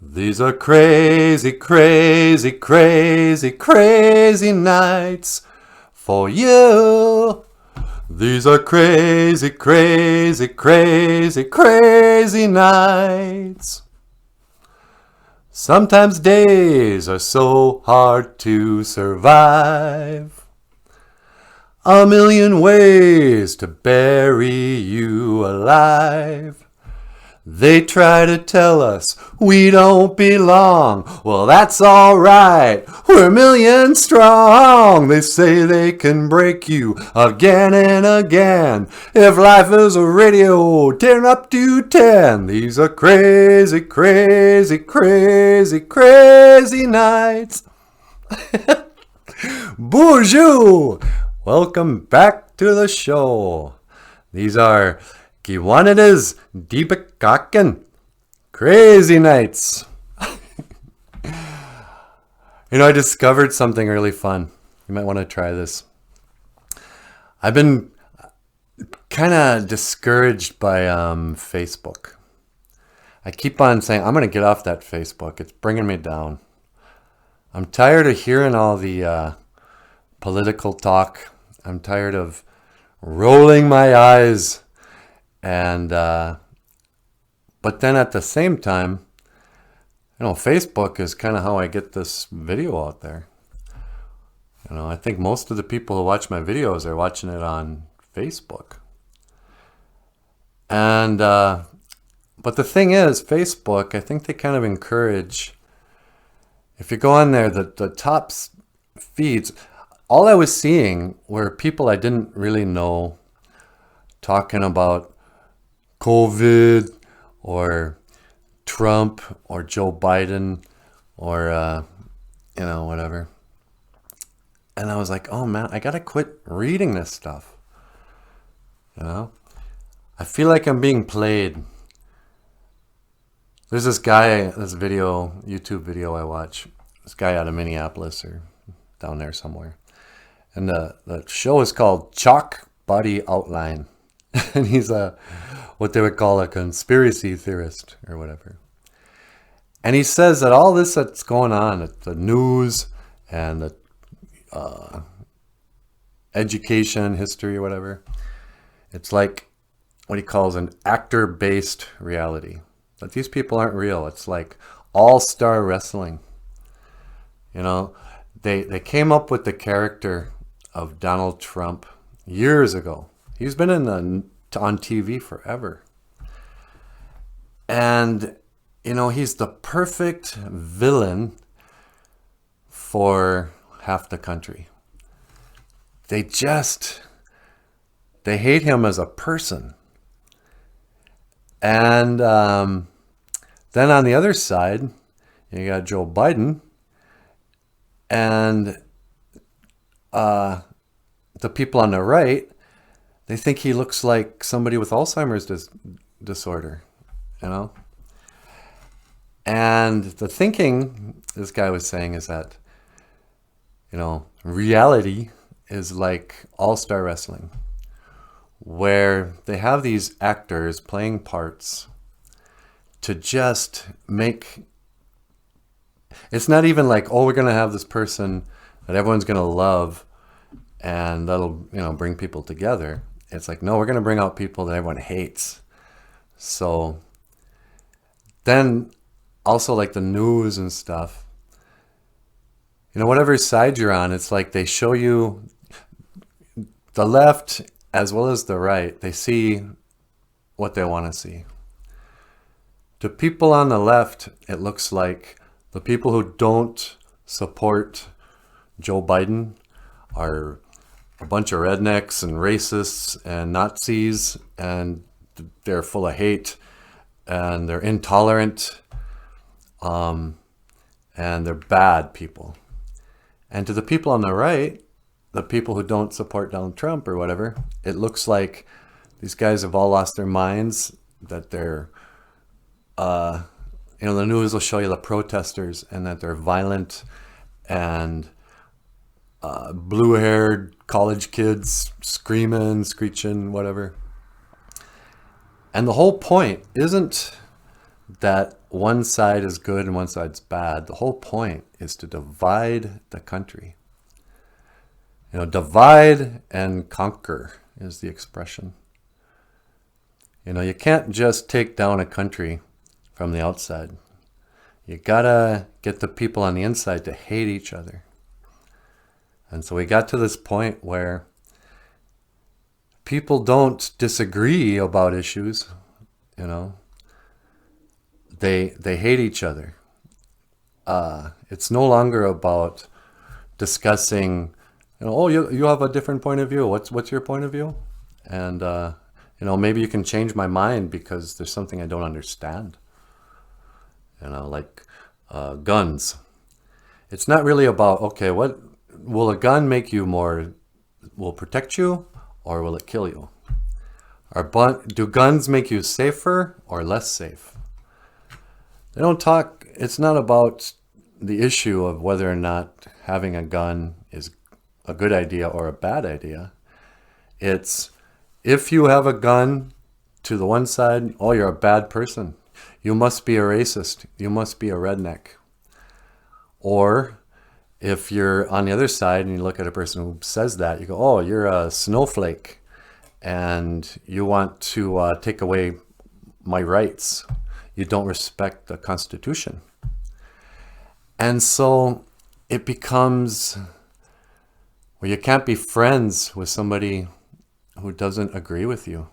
These are crazy, crazy, crazy, crazy nights for you. These are crazy, crazy, crazy, crazy nights. Sometimes days are so hard to survive. A million ways to bury you alive. They try to tell us we don't belong. Well, that's alright. We're a million strong. They say they can break you again and again. If life is a radio, turn up to 10. These are crazy, crazy, crazy, crazy nights. BOOZHOO! Welcome back to the show. These are Kiwanida's Deepakakan crazy nights. I discovered something really fun. You might want to try this. I've been kind of discouraged by Facebook. I keep on saying, I'm going to get off that Facebook. It's bringing me down. I'm tired of hearing all the political talk. I'm tired of rolling my eyes. And, but then at the same time, Facebook is kind of how I get this video out there. I think most of the people who watch my videos are watching it on Facebook. And, but the thing is, Facebook, I think they kind of encourage, if you go on there, the top feeds, all I was seeing were people I didn't really know talking about COVID or Trump or Joe Biden or, whatever. And I was like, oh man, I gotta quit reading this stuff. I feel like I'm being played. There's this guy, YouTube video I watch. This guy out of Minneapolis or down there somewhere. And the show is called Chalk Body Outline. And he's what they would call a conspiracy theorist or whatever. And he says that all this that's going on, the news and the education, history or whatever, it's like what he calls an actor-based reality. That these people aren't real. It's like all-star wrestling. They came up with the character of Donald Trump years ago. He's been on TV forever. And, he's the perfect villain for half the country. They hate him as a person. And then on the other side, you got Joe Biden. And the people on the right, they think he looks like somebody with Alzheimer's disorder, And the thinking, this guy was saying, is that, reality is like all-star wrestling, where they have these actors playing parts to just make... It's not even like, oh, we're going to have this person that everyone's going to love and that'll, bring people together. It's like, no, we're going to bring out people that everyone hates. So then also like the news and stuff, whatever side you're on, it's like they show you the left as well as the right. They see what they want to see. To people on the left, it looks like the people who don't support Joe Biden are a bunch of rednecks and racists and Nazis, and they're full of hate and they're intolerant, and they're bad people. And to the people on the right, the people who don't support Donald Trump or whatever, it looks like these guys have all lost their minds, that they're, the news will show you the protesters and that they're violent and blue-haired college kids screaming, screeching, whatever. And the whole point isn't that one side is good and one side's bad. The whole point is to divide the country. You know, divide and conquer is the expression. You know, you can't just take down a country from the outside. You gotta get the people on the inside to hate each other. And so we got to this point where people don't disagree about issues, you know. They hate each other. It's no longer about discussing, you know, oh, you have a different point of view. What's your point of view? And you know, maybe you can change my mind because there's something I don't understand. You know, like guns. It's not really about, okay, what will a gun make you more, will protect you or will it kill you? Do guns make you safer or less safe? They don't talk, it's not about the issue of whether or not having a gun is a good idea or a bad idea. It's, if you have a gun, to the one side, oh, you're a bad person. You must be a racist. You must be a redneck. Or if you're on the other side and you look at a person who says that, you go, oh, you're a snowflake and you want to take away my rights. You don't respect the Constitution. And so it becomes where you can't be friends with somebody who doesn't agree with you.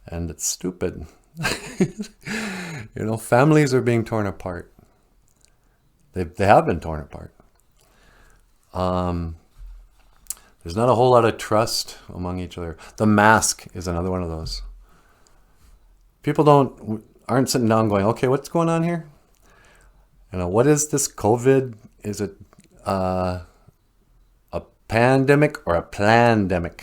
And it's stupid. You know, families are being torn apart. They have been torn apart. There's not a whole lot of trust among each other. The mask is another one of those. People aren't sitting down going, okay, what's going on here? You know, what is this COVID? Is it a pandemic or a plandemic?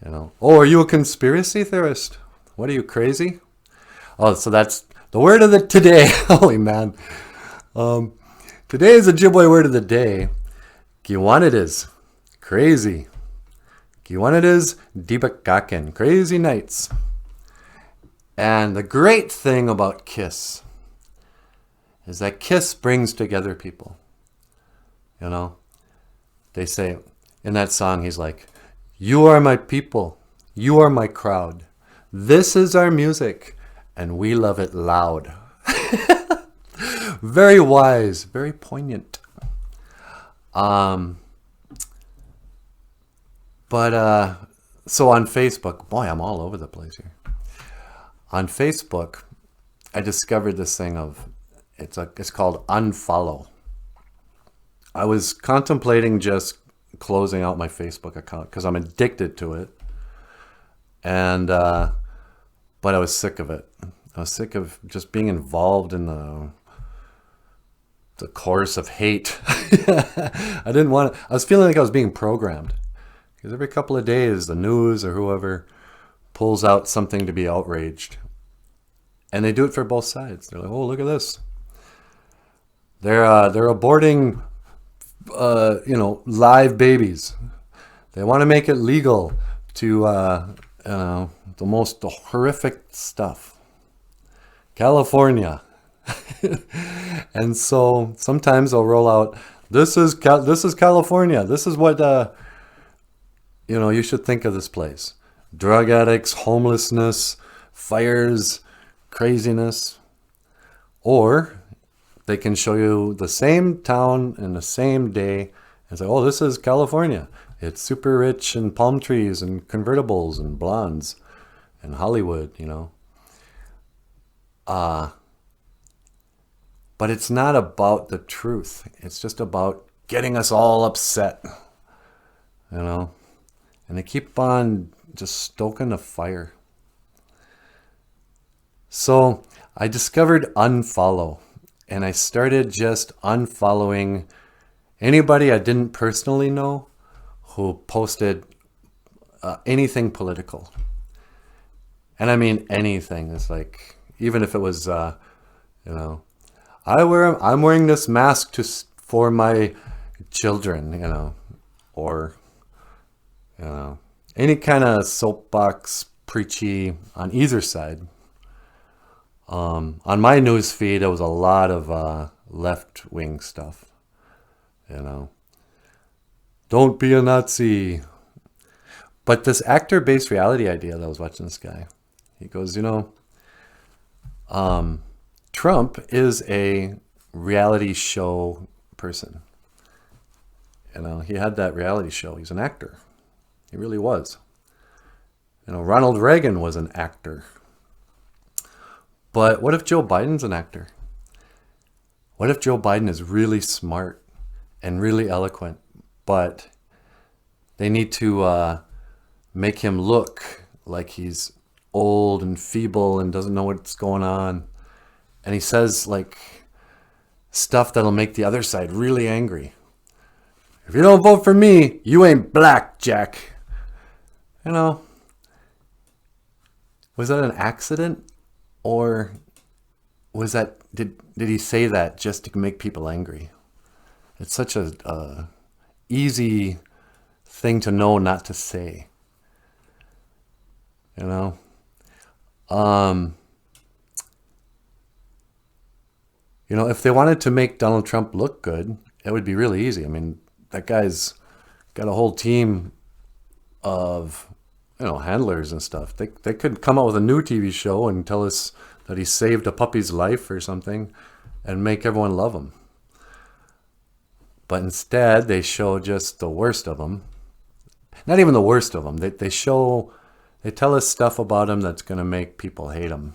You know, oh, are you a conspiracy theorist? What are you, crazy? Oh, so that's the word of the today. Holy man. Today is the Ojibwe word of the day. Kiwanet is crazy. Kiwanet is dibakaken, crazy nights. And the great thing about Kiss is that Kiss brings together people. You know, they say in that song, he's like, you are my people. You are my crowd. This is our music, and we love it loud. Very wise, very poignant. So on Facebook, boy, I'm all over the place here. On Facebook, I discovered this thing of, it's called unfollow. I was contemplating just closing out my Facebook account because I'm addicted to it. And, but I was sick of it. I was sick of just being involved in the course of hate. I was feeling like I was being programmed. Because every couple of days, the news or whoever pulls out something to be outraged. And they do it for both sides. They're like, oh, look at this. They're aborting, you know, live babies. They want to make it legal to, you know, the most horrific stuff. California. And so sometimes they'll roll out, this is California. This is what, you know, you should think of this place. Drug addicts, homelessness, fires, craziness. Or they can show you the same town in the same day and say, oh, this is California. It's super rich in palm trees and convertibles and blondes and Hollywood, you know. But it's not about the truth. It's just about getting us all upset, you know. And they keep on just stoking the fire. So I discovered unfollow. And I started just unfollowing anybody I didn't personally know who posted anything political. And I mean anything. It's like, even if it was, you know, I'm wearing this mask for my children, you know, or, you know, any kind of soapbox preachy on either side. On my news feed, it was a lot of left-wing stuff. You know, don't be a Nazi. But this actor-based reality idea that I was watching this guy, he goes, Trump is a reality show person. He had that reality show. He's an actor. He really was. Ronald Reagan was an actor. But what if Joe Biden's an actor? What if Joe Biden is really smart and really eloquent, but they need to make him look like he's old and feeble and doesn't know what's going on. And he says like stuff that'll make the other side really angry. If you don't vote for me, you ain't black, Jack. Was that an accident? Or was that, did he say that just to make people angry? It's such a easy thing to know not to say. If they wanted to make Donald Trump look good, it would be really easy. I mean, that guy's got a whole team of, handlers and stuff. They could come out with a new TV show and tell us that he saved a puppy's life or something and make everyone love him. But instead, they show just the worst of him. Not even the worst of him. They tell us stuff about him that's going to make people hate him.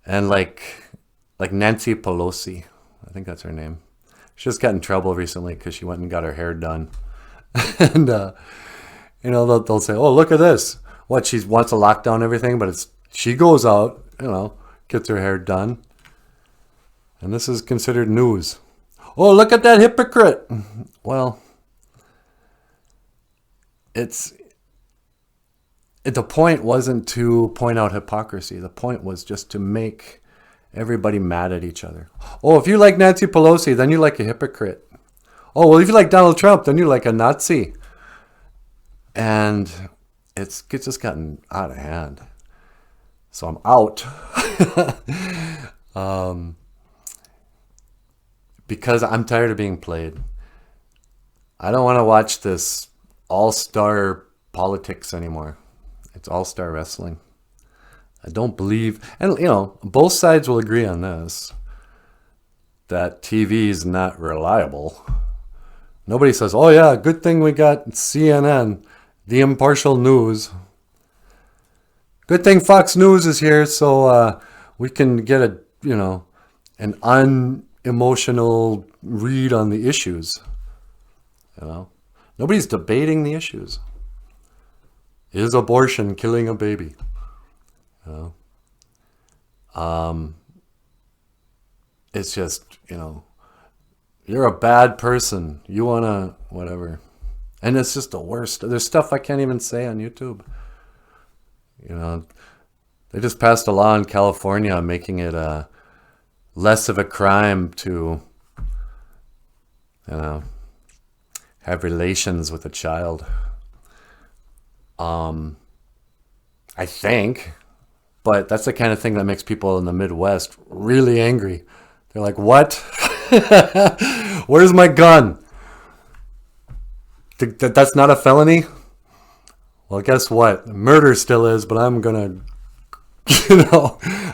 And like Nancy Pelosi, I think that's her name. She just got in trouble recently because she went and got her hair done. And, they'll say, oh, look at this. What, she wants to lock down everything, but she goes out, gets her hair done. And this is considered news. Oh, look at that hypocrite. Well, the point wasn't to point out hypocrisy. The point was just to make everybody mad at each other. Oh, if you like Nancy Pelosi, then you like a hypocrite. Oh, well, if you like Donald Trump, then you like a Nazi. And it's just gotten out of hand. So I'm out. Because I'm tired of being played. I don't want to watch this all-star politics anymore. It's all-star wrestling. I don't believe, and both sides will agree on this, that TV is not reliable. Nobody says, oh yeah, good thing we got CNN, the impartial news. Good thing Fox News is here so we can get an unemotional read on the issues. Nobody's debating the issues. Is abortion killing a baby? It's just, you're a bad person. You want to, whatever. And it's just the worst. There's stuff I can't even say on YouTube. They just passed a law in California making it less of a crime to, have relations with a child. I think. But that's the kind of thing that makes people in the Midwest really angry. They're like, what? Where's my gun? That's not a felony? Well, guess what? Murder still is, but I'm going to,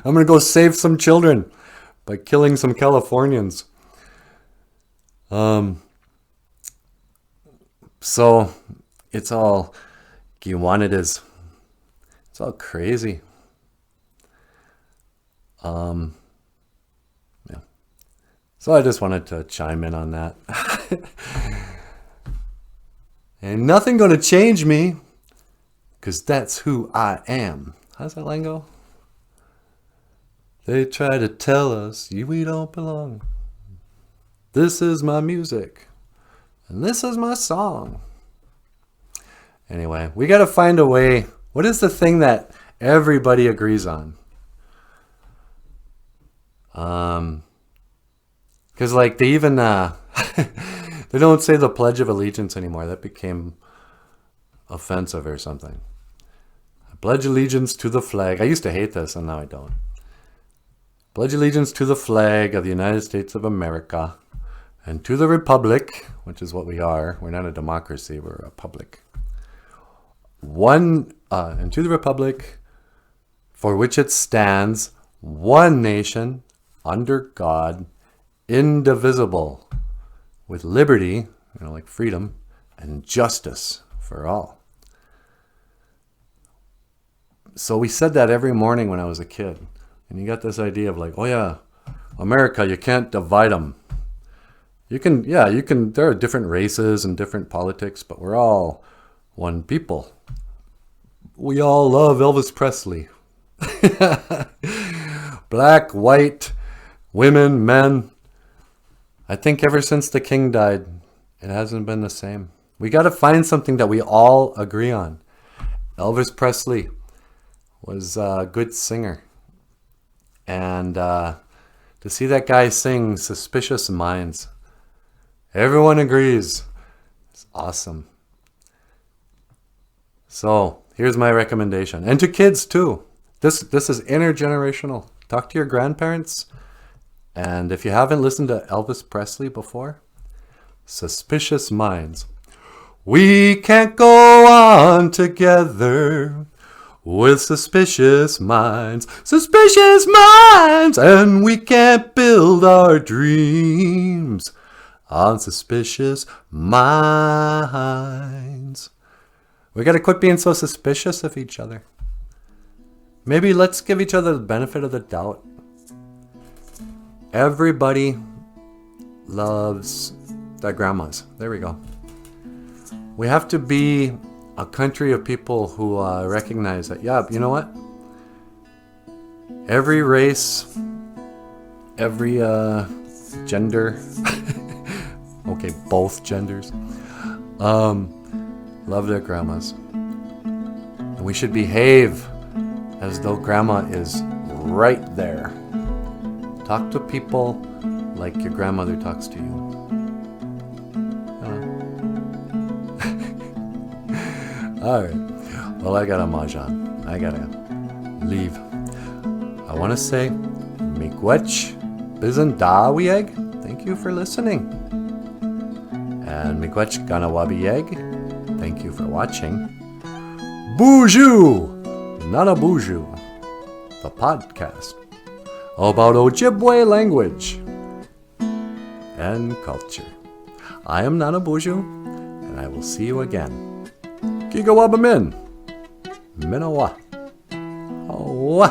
I'm going to go save some children by killing some Californians. So it's all, it's all crazy. Yeah. So I just wanted to chime in on that. Ain't nothing gonna change me, 'cause that's who I am. How's that line go? They try to tell us we don't belong. This is my music, and this is my song. Anyway, we gotta find a way. What is the thing that everybody agrees on? Because like they even they don't say the Pledge of Allegiance anymore. That became offensive or something. I pledge allegiance to the flag. I used to hate this, and now I don't. pledge allegiance to the flag of the United States of America and to the republic, which is what we are. We're not a democracy, we're a republic. And to the republic for which it stands, one nation, under God, indivisible, with liberty, like freedom, and justice for all. So we said that every morning when I was a kid. And you got this idea of like, oh yeah, America, you can't divide them. You can, there are different races and different politics, but we're all one people. We all love Elvis Presley. Black, white, women, men. I think ever since the king died, it hasn't been the same. We got to find something that we all agree on. Elvis Presley was a good singer. And to see that guy sing Suspicious Minds, everyone agrees. It's awesome. So here's my recommendation. And to kids too. This is intergenerational. Talk to your grandparents. And if you haven't listened to Elvis Presley before, Suspicious Minds. We can't go on together with suspicious minds, and we can't build our dreams on suspicious minds. We got to quit being so suspicious of each other. Maybe let's give each other the benefit of the doubt. Everybody loves their grandmas. There we go. We have to be a country of people who recognize that, yeah, you know what? Every race, every gender, okay, both genders, love their grandmas. And we should behave as though grandma is right there. Talk to people like your grandmother talks to you. All right. Well, I got a mahjong. I gotta leave. I want to say, miigwech bizandawieg. Thank you for listening. And miigwech ganawabieg. Thank you for watching. BOOZHOO! NANABOOZHOO, the podcast about OJIBWE language and culture. I am NANABOOZHOO, and I will see you again. GOFUNDME. Minawa. Awa.